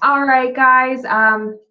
All right, guys.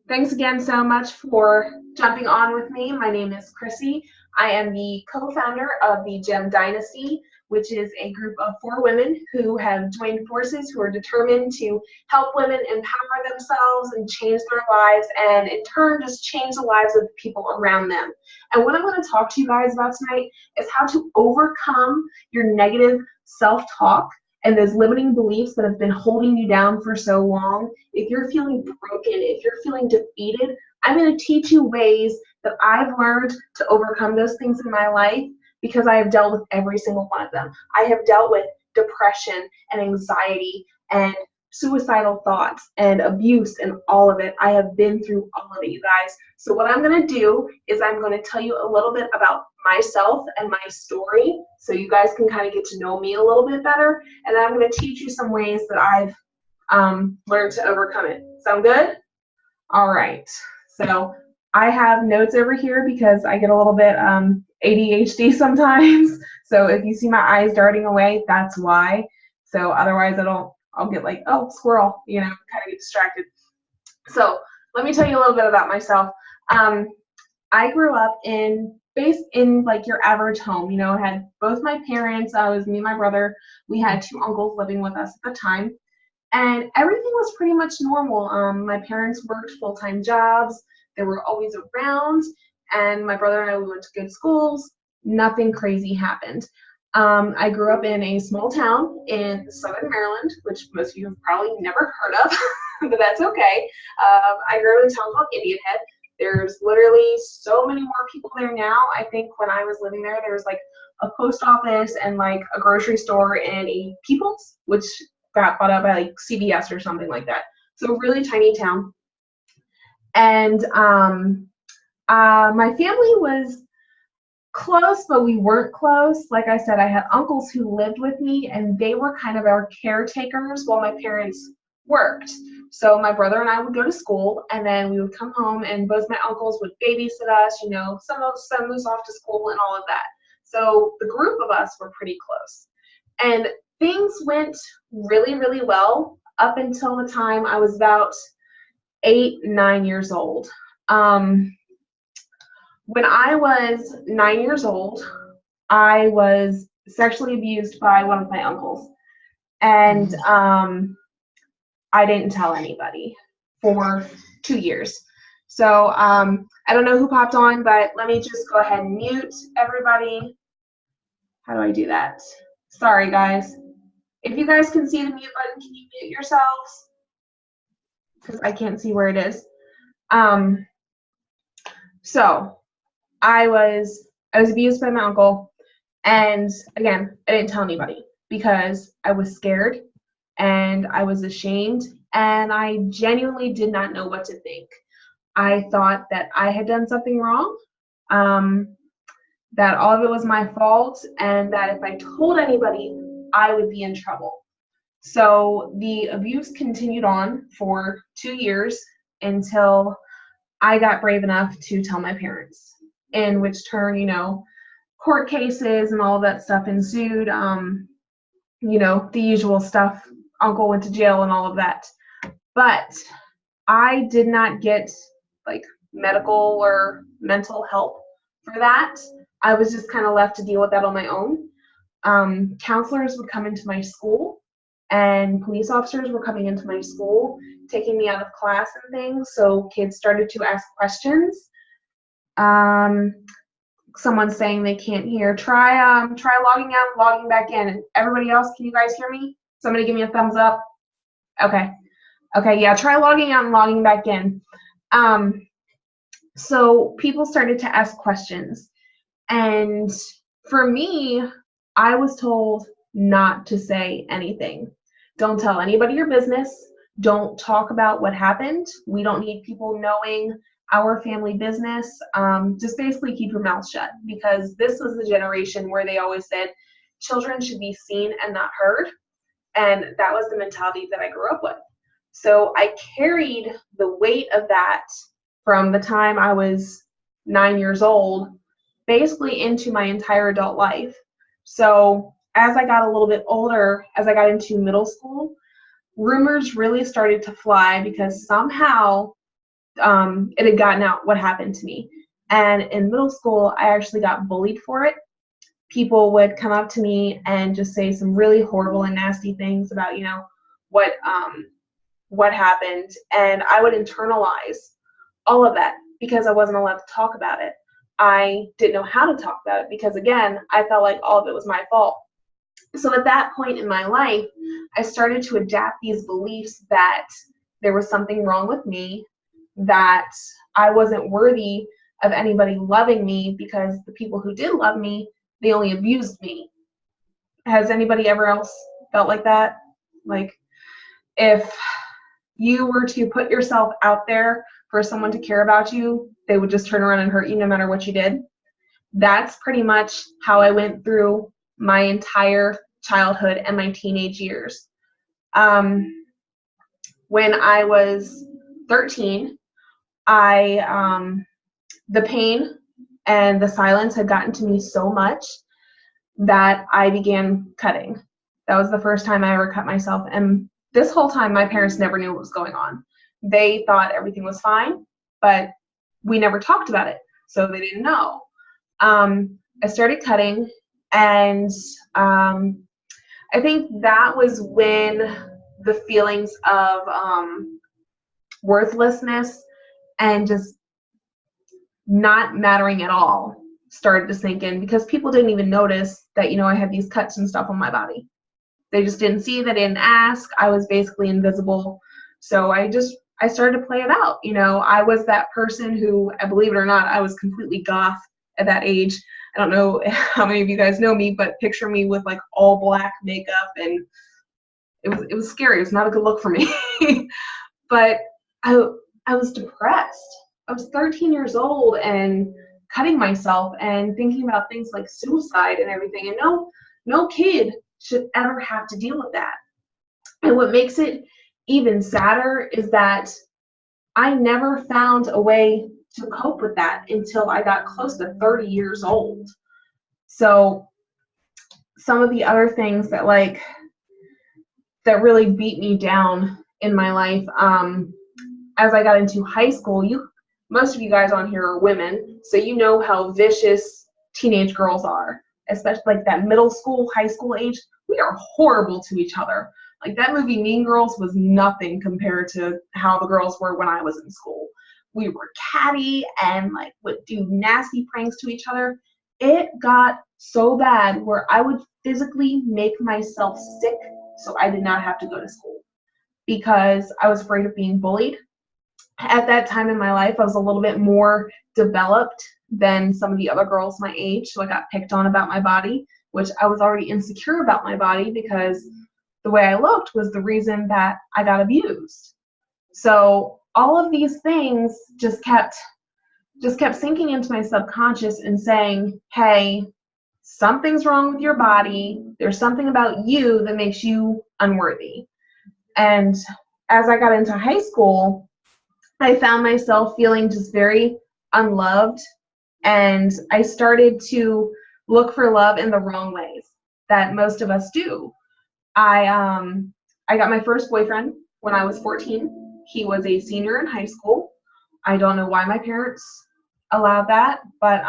Thanks again so much for jumping on with me. My name is Chrissy. I am the co-founder of the Gem Dynasty, which is a group of 4 women who have joined forces, who are determined to help women empower themselves and change their lives, and in turn, just change the lives of the people around them. And what I want to talk to you guys about tonight is how to overcome your negative self-talk and those limiting beliefs that have been holding you down for so long. If you're feeling broken, if you're feeling defeated, I'm going to teach you ways that I've learned to overcome those things in my life because I have dealt with every single one of them. I have dealt with depression and anxiety and suicidal thoughts and abuse and all of it. I have been through all of it, you guys. So what I'm going to do is I'm going to tell you a little bit about myself and my story so you guys can kind of get to know me a little bit better. And then I'm going to teach you some ways that I've learned to overcome it. Sound good? All right. So I have notes over here because I get a little bit ADHD sometimes. So if you see my eyes darting away, that's why. So otherwise I'll get like, oh, squirrel, kind of get distracted. So let me tell you a little bit about myself. Um, I grew up based in like your average home. I had both my parents. It was me and my brother. We had 2 uncles living with us at the time, and everything was pretty much normal. My parents worked full-time jobs. They were always around, and my brother and I, we went to good schools. Nothing crazy happened. I grew up in a small town in southern Maryland, which most of you have probably never heard of, but that's okay. I grew up in a town called Indian Head. There's literally so many more people there now. I think when I was living there, there was like a post office and like a grocery store and a People's, which got bought out by like CVS or something like that. So really tiny town. And my family was close, but we weren't close. Like I said, I had uncles who lived with me, and they were kind of our caretakers while my parents worked. So my brother and I would go to school, and then we would come home, and both my uncles would babysit us. Some of us send us off to school and all of that. So the group of us were pretty close, and things went really, really well up until the time I was about 8, 9 years old. When I was 9 years old, I was sexually abused by one of my uncles, and I didn't tell anybody for 2 years. So I don't know who popped on, but let me just go ahead and mute everybody. How do I do that? Sorry, guys. If you guys can see the mute button, can you mute yourselves? Because I can't see where it is. So I was abused by my uncle, and again, I didn't tell anybody because I was scared and I was ashamed, and I genuinely did not know what to think. I thought that I had done something wrong, that all of it was my fault, and that if I told anybody, I would be in trouble. So the abuse continued on for 2 years until I got brave enough to tell my parents, in which turn, court cases and all of that stuff ensued. The usual stuff. Uncle went to jail and all of that. But I did not get like medical or mental help for that. I was just kind of left to deal with that on my own. Counselors would come into my school, and police officers were coming into my school, taking me out of class and things. So kids started to ask questions. Someone's saying they can't hear. Try logging out and logging back in. And everybody else, can you guys hear me? Somebody give me a thumbs up. Okay, yeah, try logging out and logging back in. So people started to ask questions. And for me, I was told not to say anything. Don't tell anybody your business. Don't talk about what happened. We don't need people knowing our family business. Just basically keep your mouth shut, because this was the generation where they always said children should be seen and not heard. And that was the mentality that I grew up with. So I carried the weight of that from the time I was 9 years old, basically into my entire adult life. So as I got a little bit older, as I got into middle school, rumors really started to fly because somehow it had gotten out what happened to me. And in middle school, I actually got bullied for it. People would come up to me and just say some really horrible and nasty things about, what what happened, and I would internalize all of that because I wasn't allowed to talk about it. I didn't know how to talk about it because, again, I felt like all of it was my fault. So at that point in my life, I started to adapt these beliefs that there was something wrong with me, that I wasn't worthy of anybody loving me because the people who did love me, they only abused me. Has anybody ever else felt like that? Like, if you were to put yourself out there for someone to care about you, they would just turn around and hurt you no matter what you did. That's pretty much how I went through my entire childhood and my teenage years. When I was 13, the pain and the silence had gotten to me so much that I began cutting. That was the first time I ever cut myself. And this whole time, my parents never knew what was going on. They thought everything was fine, but we never talked about it, so they didn't know. I started cutting, and I think that was when the feelings of worthlessness and just not mattering at all started to sink in, because people didn't even notice that, I had these cuts and stuff on my body. They just didn't see, they didn't ask. I was basically invisible. So I started to play it out. I was that person who, believe it or not, I was completely goth at that age. I don't know how many of you guys know me, but picture me with like all black makeup, and it was scary. It was not a good look for me. But I was depressed. I was 13 years old and cutting myself and thinking about things like suicide and everything. And no kid should ever have to deal with that. And what makes it even sadder is that I never found a way to cope with that until I got close to 30 years old. So some of the other things that really beat me down in my life, as I got into high school, most of you guys on here are women, so you know how vicious teenage girls are, especially like that middle school, high school age. We are horrible to each other. Like, that movie Mean Girls was nothing compared to how the girls were when I was in school. We were catty and would do nasty pranks to each other. It got so bad where I would physically make myself sick so I did not have to go to school because I was afraid of being bullied. At that time in my life, I was a little bit more developed than some of the other girls my age, so I got picked on about my body, which I was already insecure about my body because the way I looked was the reason that I got abused. So all of these things just kept sinking into my subconscious and saying, hey, something's wrong with your body. There's something about you that makes you unworthy. And as I got into high school, I found myself feeling just very unloved, and I started to look for love in the wrong ways that most of us do. I got my first boyfriend when I was 14. He was a senior in high school. I don't know why my parents allowed that, but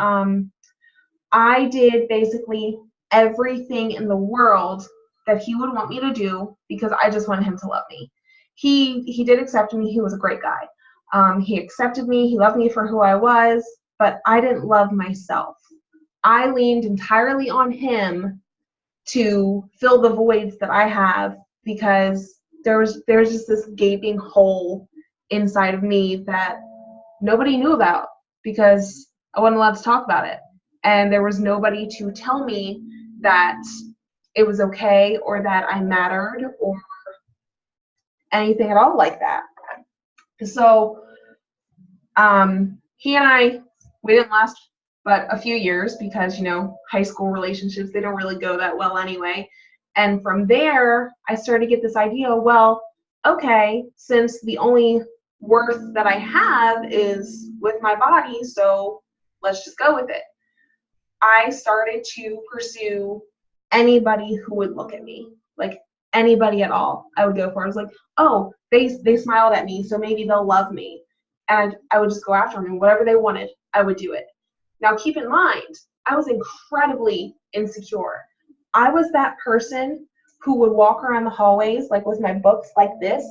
I did basically everything in the world that he would want me to do because I just wanted him to love me. He did accept me. He was a great guy. He accepted me. He loved me for who I was, but I didn't love myself. I leaned entirely on him to fill the voids that I have because there's just this gaping hole inside of me that nobody knew about because I wasn't allowed to talk about it. And there was nobody to tell me that it was okay or that I mattered or anything at all like that. So he and I, we didn't last but a few years because, high school relationships, they don't really go that well anyway. And from there, I started to get this idea, well, okay, since the only worth that I have is with my body, so let's just go with it. I started to pursue anybody who would look at me. Like, anybody at all, I would go for. I was like, oh, they smiled at me, so maybe they'll love me. And I would just go after them, and whatever they wanted, I would do it. Now, keep in mind, I was incredibly insecure. I was that person who would walk around the hallways, like with my books like this,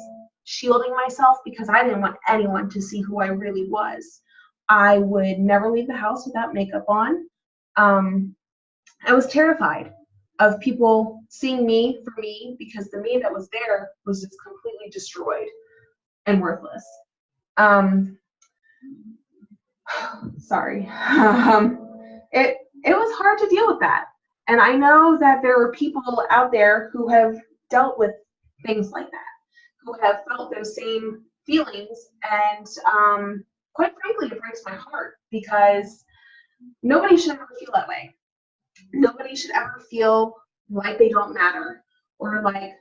shielding myself because I didn't want anyone to see who I really was. I would never leave the house without makeup on. I was terrified of people seeing me for me because the me that was there was just completely destroyed and worthless. Sorry. It was hard to deal with that. And I know that there are people out there who have dealt with things like that, who have felt those same feelings. And quite frankly, it breaks my heart because nobody should ever feel that way. Nobody should ever feel like they don't matter, or like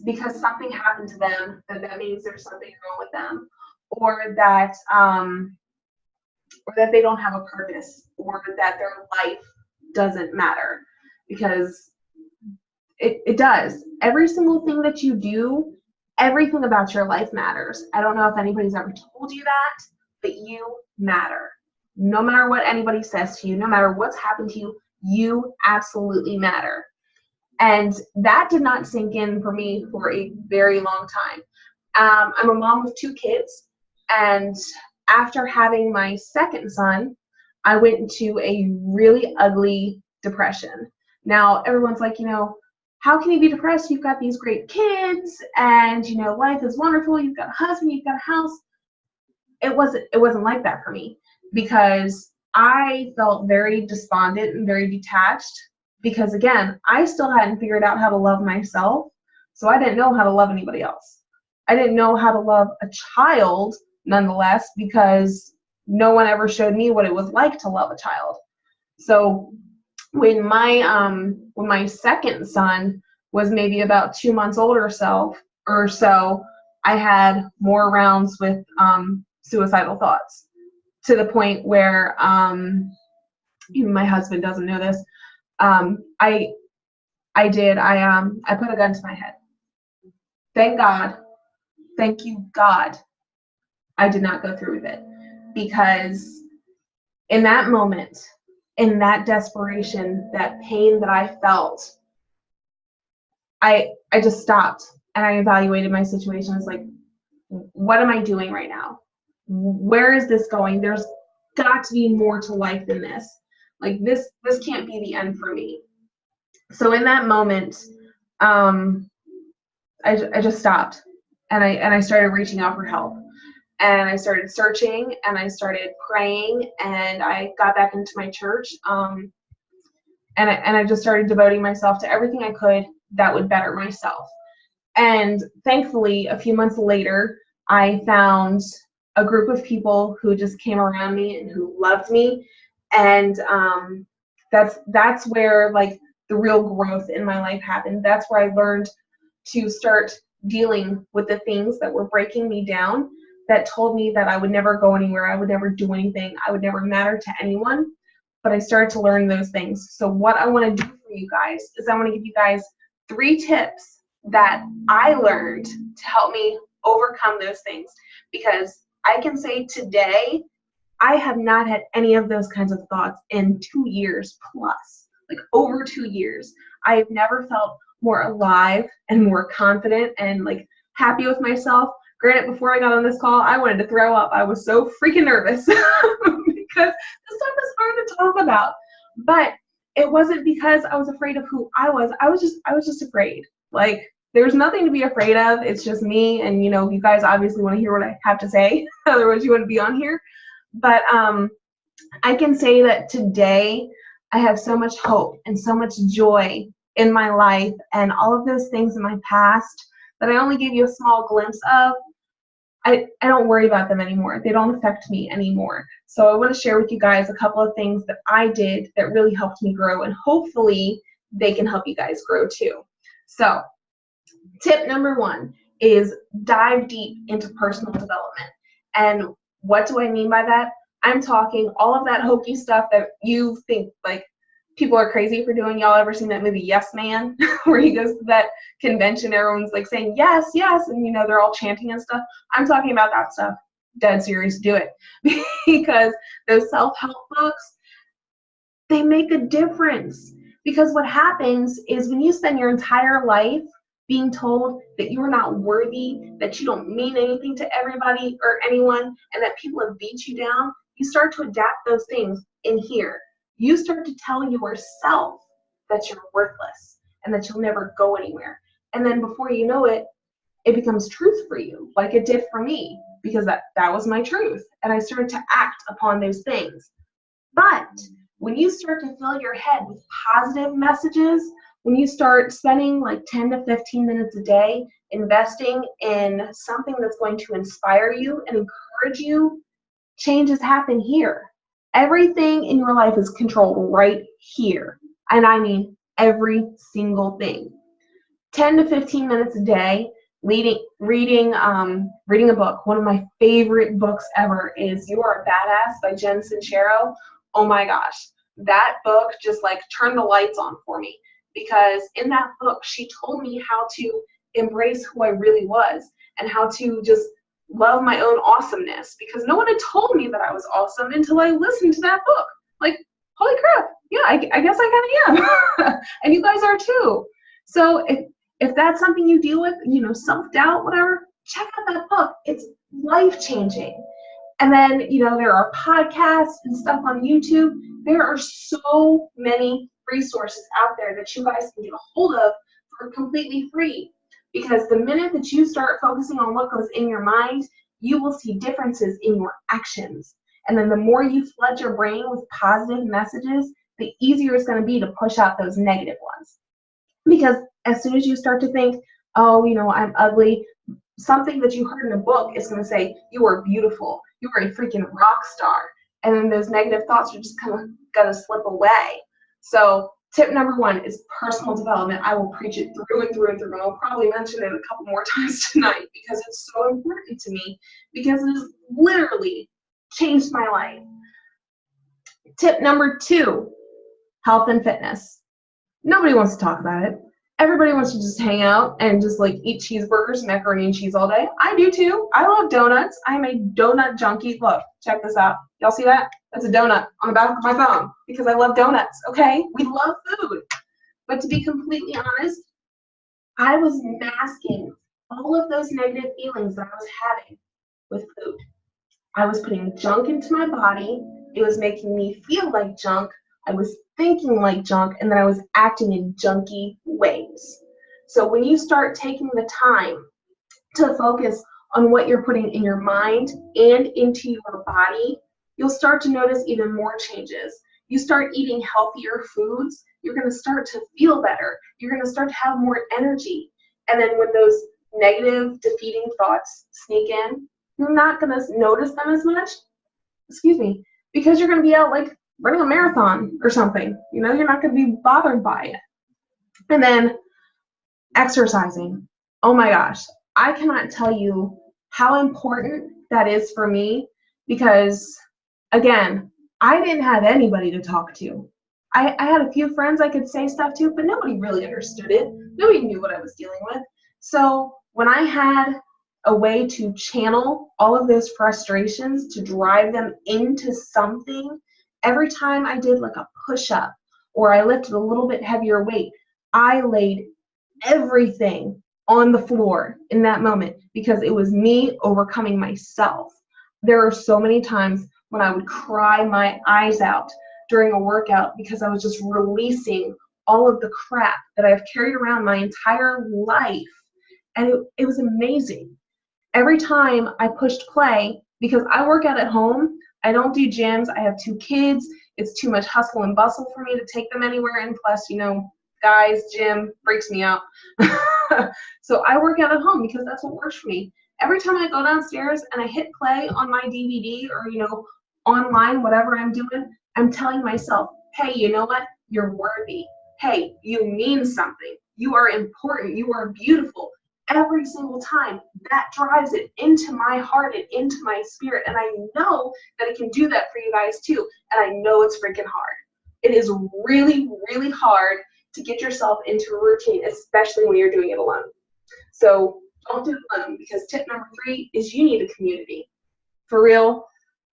because something happened to them that means there's something wrong with them, or that they don't have a purpose, or that their life doesn't matter, because it does. Every single thing that you do, everything about your life matters. I don't know if anybody's ever told you that, but you matter. No matter what anybody says to you, no matter what's happened to you, you absolutely matter. And that did not sink in for me for a very long time. I'm a mom of 2 kids, and after having my second son, I went into a really ugly depression. Now, everyone's like, how can you be depressed? You've got these great kids, and life is wonderful. You've got a husband, you've got a house. It wasn't like that for me, because I felt very despondent and very detached, because again, I still hadn't figured out how to love myself, so I didn't know how to love anybody else. I didn't know how to love a child, nonetheless, because no one ever showed me what it was like to love a child. So when my second son was maybe about 2 months old or so, I had more rounds with suicidal thoughts, to the point where even my husband doesn't know this. I put a gun to my head. Thank you God, I did not go through with it, because in that moment, in that desperation, that pain that I felt, I just stopped and I evaluated my situation. It's like, what am I doing right now? Where is this going? There's got to be more to life than this. Like this can't be the end for me. So in that moment, I just stopped, and I started reaching out for help, and I started searching, and I started praying, and I got back into my church, and I just started devoting myself to everything I could that would better myself. And thankfully, a few months later, I found a group of people who just came around me and who loved me, and that's where like the real growth in my life happened. That's where I learned to start dealing with the things that were breaking me down, that told me that I would never go anywhere, I would never do anything, I would never matter to anyone. But I started to learn those things. So what I want to do for you guys is I want to give you guys 3 tips that I learned to help me overcome those things, because I can say today I have not had any of those kinds of thoughts in 2 years plus, like over 2 years. I have never felt more alive and more confident and like happy with myself. Granted, before I got on this call, I wanted to throw up. I was so freaking nervous because this stuff is hard to talk about. But it wasn't because I was afraid of who I was. I was just afraid. Like, there's nothing to be afraid of. It's just me, and you guys obviously want to hear what I have to say. Otherwise, you wouldn't be on here. But I can say that today I have so much hope and so much joy in my life, and all of those things in my past that I only gave you a small glimpse of, I don't worry about them anymore. They don't affect me anymore. So I want to share with you guys a couple of things that I did that really helped me grow, and hopefully they can help you guys grow too. So tip number 1 is dive deep into personal development. And what do I mean by that? I'm talking all of that hokey stuff that you think like, people are crazy for doing. Y'all ever seen that movie Yes Man, where he goes to that convention, everyone's like saying yes, yes, and they're all chanting and stuff. I'm talking about that stuff. Dead serious, do it. Because those self-help books, they make a difference. Because what happens is when you spend your entire life being told that you're not worthy, that you don't mean anything to everybody or anyone, and that people have beat you down, you start to adapt those things in here. You start to tell yourself that you're worthless and that you'll never go anywhere. And then before you know it, it becomes truth for you, like it did for me, because that was my truth. And I started to act upon those things. But when you start to fill your head with positive messages, when you start spending like 10 to 15 minutes a day investing in something that's going to inspire you and encourage you, changes happen here. Everything in your life is controlled right here. And I mean every single thing. 10 to 15 minutes a day reading a book. One of my favorite books ever is You Are a Badass by Jen Sincero. Oh my gosh, that book just like turned the lights on for me, because in that book she told me how to embrace who I really was and how to just love my own awesomeness, because no one had told me that I was awesome until I listened to that book. Like, holy crap, yeah, I guess I kind of am. And you guys are too. So if that's something you deal with, self-doubt, whatever, check out that book. It's life-changing. And then, there are podcasts and stuff on YouTube. There are so many resources out there that you guys can get a hold of for completely free. Because the minute that you start focusing on what goes in your mind, you will see differences in your actions. And then the more you flood your brain with positive messages, the easier it's going to be to push out those negative ones. Because as soon as you start to think, oh, I'm ugly, something that you heard in a book is going to say, you are beautiful, you are a freaking rock star. And then those negative thoughts are just kind of going to slip away. So tip number 1 is personal development. I will preach it through and through and through, and I'll probably mention it a couple more times tonight because it's so important to me, because it has literally changed my life. Tip number 2, health and fitness. Nobody wants to talk about it. Everybody wants to just hang out and just like eat cheeseburgers, macaroni and cheese all day. I do too. I love donuts. I am a donut junkie. Look, check this out. Y'all see that? That's a donut on the back of my phone because I love donuts, okay? We love food. But to be completely honest, I was masking all of those negative feelings that I was having with food. I was putting junk into my body. It was making me feel like junk. I was thinking like junk, and then I was acting in junky ways. So when you start taking the time to focus on what you're putting in your mind and into your body, you'll start to notice even more changes. You start eating healthier foods, you're going to start to feel better. You're going to start to have more energy. And then when those negative, defeating thoughts sneak in, you're not going to notice them as much, because you're going to be out like running a marathon or something. You're not going to be bothered by it. And then exercising. Oh my gosh, I cannot tell you how important that is for me, because again, I didn't have anybody to talk to. I had a few friends I could say stuff to, but nobody really understood it. Nobody knew what I was dealing with. So when I had a way to channel all of those frustrations, to drive them into something, every time I did like a push-up or I lifted a little bit heavier weight, I laid everything on the floor in that moment, because it was me overcoming myself. There are so many times when I would cry my eyes out during a workout because I was just releasing all of the crap that I've carried around my entire life. And it was amazing. Every time I pushed play, because I work out at home, I don't do gyms, I have 2 kids, it's too much hustle and bustle for me to take them anywhere, and plus, guys, gym freaks me out. So I work out at home because that's what works for me. Every time I go downstairs and I hit play on my DVD or, online, whatever I'm doing, I'm telling myself, hey, you know what? You're worthy. Hey, you mean something. You are important. You are beautiful. Every single time, that drives it into my heart and into my spirit. And I know that it can do that for you guys too. And I know it's freaking hard. It is really, really hard to get yourself into a routine, especially when you're doing it alone. So don't do it alone, because tip number 3 is you need a community. For real,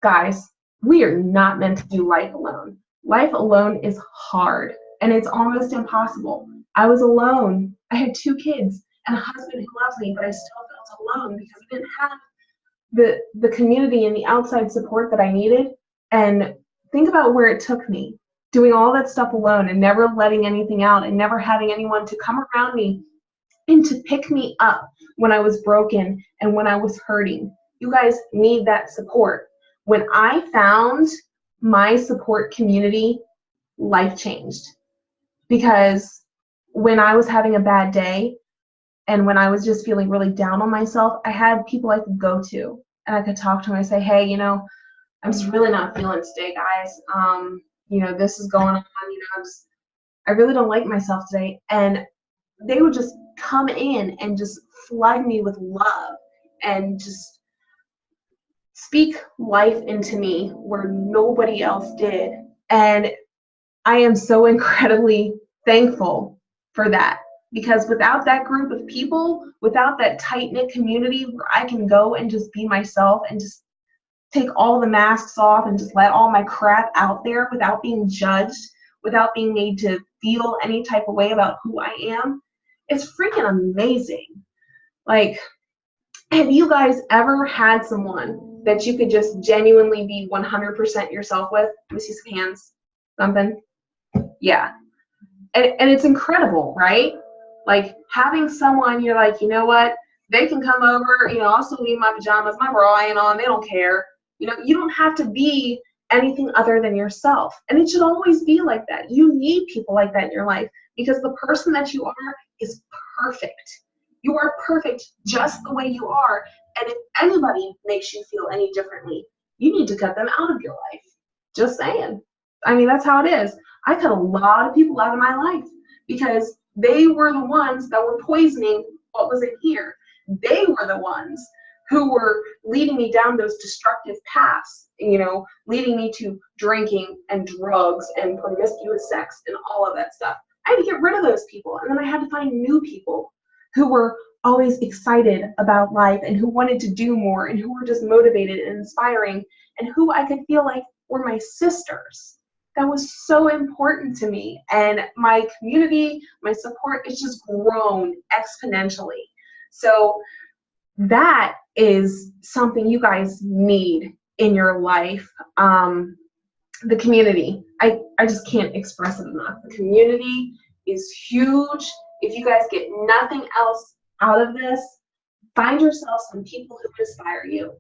guys, we are not meant to do life alone. Life alone is hard, and it's almost impossible. I was alone. I had 2 kids and a husband who loves me, but I still felt alone because I didn't have the community and the outside support that I needed. And think about where it took me, doing all that stuff alone and never letting anything out and never having anyone to come around me and to pick me up when I was broken and when I was hurting. You guys need that support. When I found my support community, life changed. Because when I was having a bad day and when I was just feeling really down on myself, I had people I could go to and I could talk to them and say, hey, you know, I'm just really not feeling today, guys. You know, this is going on. You know, I really don't like myself today. And they would just come in and just flood me with love and just speak life into me where nobody else did. And I am so incredibly thankful for that, because without that group of people, without that tight-knit community where I can go and just be myself and just take all the masks off and just let all my crap out there without being judged, without being made to feel any type of way about who I am, it's freaking amazing. Like, have you guys ever had someone that you could just genuinely be 100% yourself with? Let me see some hands. Something? Yeah. And it's incredible, right? Like, having someone you're like, you know what? They can come over, you know, I'll still leave my pajamas, my bra ain't on, they don't care. You know, you don't have to be anything other than yourself. And it should always be like that. You need people like that in your life, because the person that you are is perfect. You are perfect just the way you are. And if anybody makes you feel any differently, you need to cut them out of your life. Just saying. I mean, that's how it is. I cut a lot of people out of my life because they were the ones that were poisoning what was in here. They were the ones who were leading me down those destructive paths, you know, leading me to drinking and drugs and promiscuous sex and all of that stuff. I had to get rid of those people, and then I had to find new people who were always excited about life and who wanted to do more and who were just motivated and inspiring and who I could feel like were my sisters. That was so important to me, and my community, my support, is just grown exponentially. So that is something you guys need in your life. The community, I just can't express it enough. The community is huge. If you guys get nothing else out of this, find yourself some people who inspire you.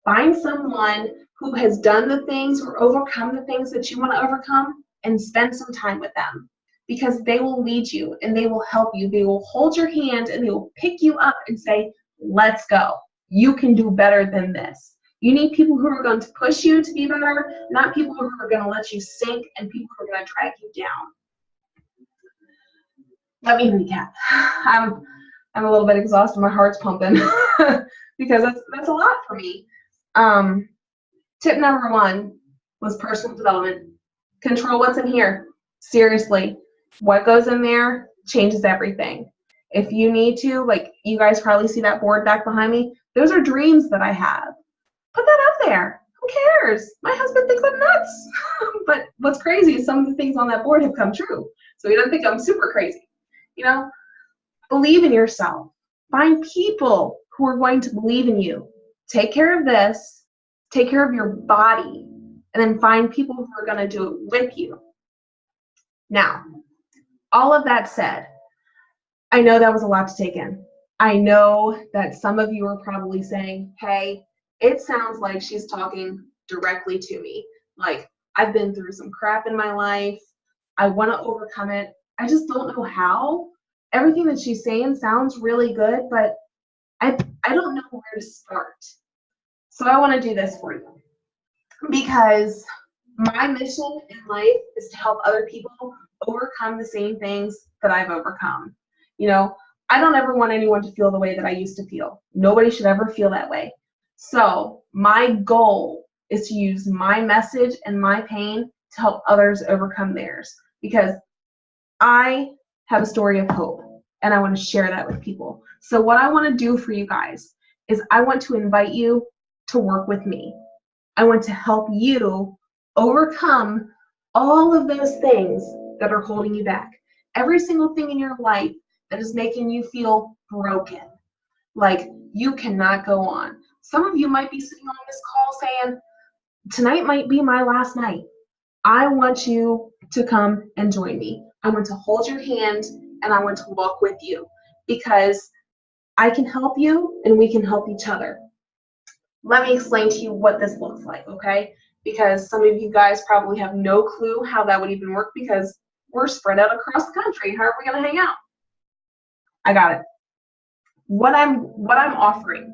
Find someone who has done the things or overcome the things that you want to overcome, and spend some time with them, because they will lead you and they will help you. They will hold your hand and they will pick you up and say, let's go. You can do better than this. You need people who are going to push you to be better, not people who are going to let you sink and people who are going to drag you down. Let me recap. I'm a little bit exhausted. My heart's pumping because that's a lot for me. Tip number 1 was personal development. Control what's in here. Seriously, what goes in there changes everything. If you need to, like, you guys probably see that board back behind me. Those are dreams that I have. Put that up there. Who cares? My husband thinks I'm nuts. But what's crazy is some of the things on that board have come true. So he doesn't think I'm super crazy. You know, believe in yourself. Find people who are going to believe in you. Take care of this. Take care of your body. And then find people who are going to do it with you. Now, all of that said, I know that was a lot to take in. I know that some of you are probably saying, hey, it sounds like she's talking directly to me. Like, I've been through some crap in my life. I want to overcome it. I just don't know how. Everything that she's saying sounds really good, but I don't know where to start. So I want to do this for you, because my mission in life is to help other people overcome the same things that I've overcome. You know, I don't ever want anyone to feel the way that I used to feel. Nobody should ever feel that way. So my goal is to use my message and my pain to help others overcome theirs, because I have a story of hope and I want to share that with people. So what I want to do for you guys is I want to invite you to work with me. I want to help you overcome all of those things that are holding you back. Every single thing in your life that is making you feel broken, like you cannot go on. Some of you might be sitting on this call saying, tonight might be my last night. I want you to come and join me. I want to hold your hand and I want to walk with you, because I can help you and we can help each other. Let me explain to you what this looks like, okay? Because some of you guys probably have no clue how that would even work, because we're spread out across the country. How are we going to hang out? I got it. What I'm offering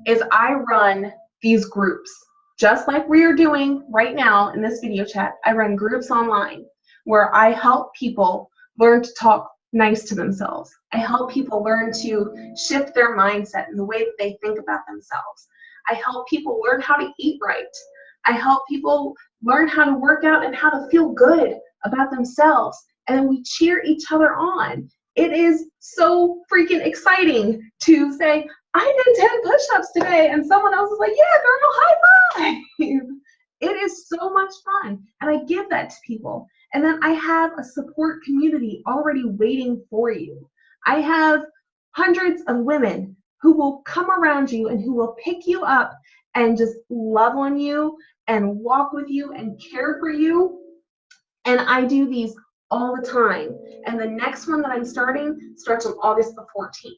is I run these groups, just like we are doing right now in this video chat. I run groups online where I help people learn to talk nice to themselves. I help people learn to shift their mindset and the way that they think about themselves. I help people learn how to eat right. I help people learn how to work out and how to feel good about themselves. And then we cheer each other on. It is so freaking exciting to say, I did 10 push-ups today, and someone else is like, yeah, girl, high five. It is so much fun, and I give that to people. And then I have a support community already waiting for you. I have hundreds of women who will come around you and who will pick you up and just love on you and walk with you and care for you. And I do these all the time. And the next one that I'm starting starts on August the 14th.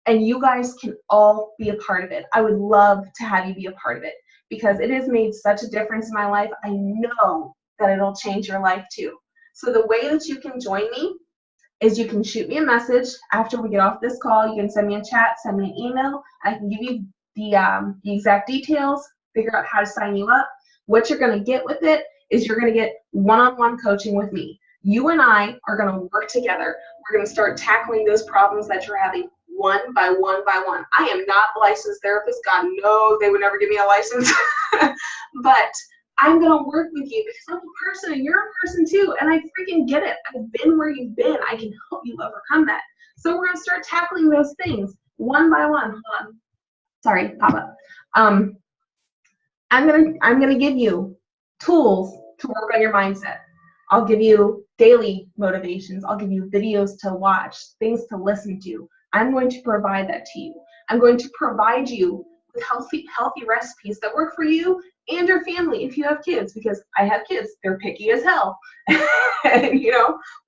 And you guys can all be a part of it. I would love to have you be a part of it, because it has made such a difference in my life. I know that it'll change your life too. So the way that you can join me is you can shoot me a message after we get off this call. You can send me a chat, send me an email. I can give you the exact details, figure out how to sign you up. What you're going to get with it is you're going to get one-on-one coaching with me. You and I are going to work together. We're going to start tackling those problems that you're having one by one by one. I am not a licensed therapist. God knows they would never give me a license. But I'm going to work with you because I'm a person and you're a person too. And I freaking get it. I've been where you've been. I can help you overcome that. So we're going to start tackling those things one by one. Hold on. Sorry, Papa. I'm gonna give you tools to work on your mindset. I'll give you daily motivations. I'll give you videos to watch, things to listen to. I'm going to provide that to you. I'm going to provide you with healthy recipes that work for you and your family if you have kids, because I have kids. They're picky as hell. And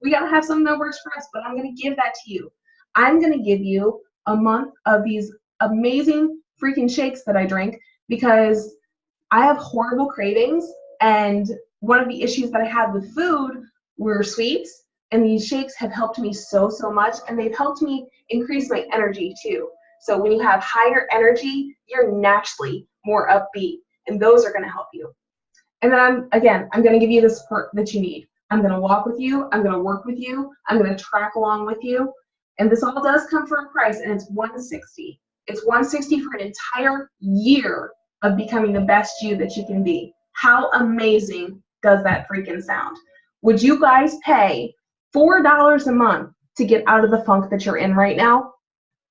we gotta have something that works for us, but I'm gonna give that to you. I'm gonna give you a month of these amazing freaking shakes that I drink, because I have horrible cravings, and one of the issues that I had with food were sweets, and these shakes have helped me so much, and they've helped me increase my energy too. So when you have higher energy, you're naturally more upbeat, and those are going to help you. And then I'm going to give you the support that you need. I'm going to walk with you. I'm going to work with you. I'm going to track along with you. And this all does come for a price, and it's $160. It's $160 for an entire year of becoming the best you that you can be. How amazing does that freaking sound? Would you guys pay $4 a month to get out of the funk that you're in right now?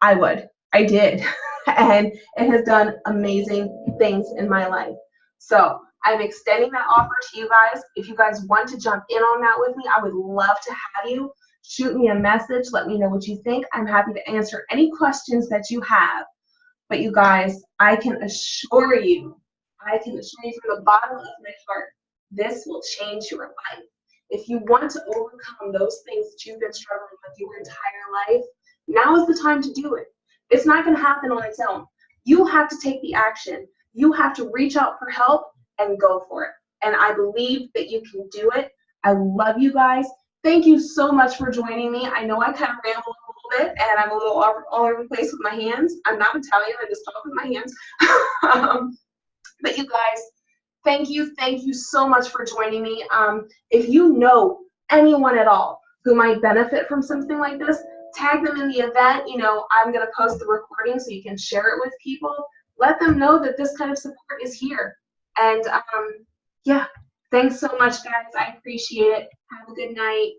I would. I did. And it has done amazing things in my life. So I'm extending that offer to you guys. If you guys want to jump in on that with me, I would love to have you. Shoot me a message. Let me know what you think. I'm happy to answer any questions that you have. But you guys, I can assure you from the bottom of my heart, this will change your life. If you want to overcome those things that you've been struggling with your entire life, now is the time to do it. It's not going to happen on its own. You have to take the action. You have to reach out for help and go for it. And I believe that you can do it. I love you guys. Thank you so much for joining me. I know I kind of rambled a little bit, and I'm a little all over the place with my hands. I'm not Italian. I just talk with my hands. But you guys, thank you so much for joining me. If you know anyone at all who might benefit from something like this, tag them in the event. I'm going to post the recording so you can share it with people. Let them know that this kind of support is here. And yeah, Thanks so much, guys. I appreciate it. Have a good night.